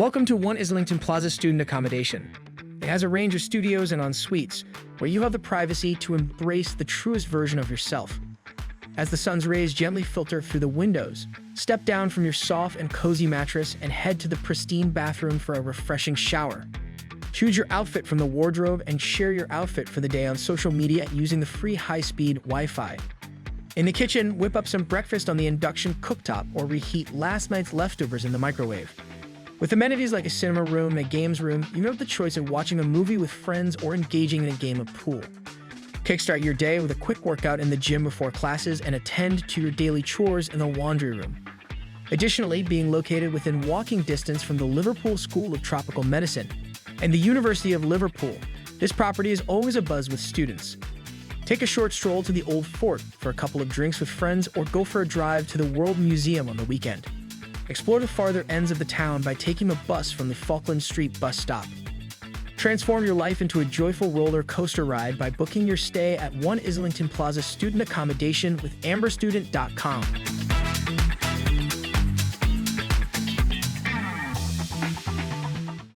Welcome to One Islington Plaza Student Accommodation. It has a range of studios and ensuites where you have the privacy to embrace the truest version of yourself. As the sun's rays gently filter through the windows, step down from your soft and cozy mattress and head to the pristine bathroom for a refreshing shower. Choose your outfit from the wardrobe and share your outfit for the day on social media using the free high-speed Wi-Fi. In the kitchen, whip up some breakfast on the induction cooktop or reheat last night's leftovers in the microwave. With amenities like a cinema room and a games room, you have the choice of watching a movie with friends or engaging in a game of pool. Kickstart your day with a quick workout in the gym before classes and attend to your daily chores in the laundry room. Additionally, being located within walking distance from the Liverpool School of Tropical Medicine and the University of Liverpool, this property is always abuzz with students. Take a short stroll to the Old Fort for a couple of drinks with friends or go for a drive to the World Museum on the weekend. Explore the farther ends of the town by taking a bus from the Falkland Street bus stop. Transform your life into a joyful roller coaster ride by booking your stay at One Islington Plaza Student Accommodation with amberstudent.com.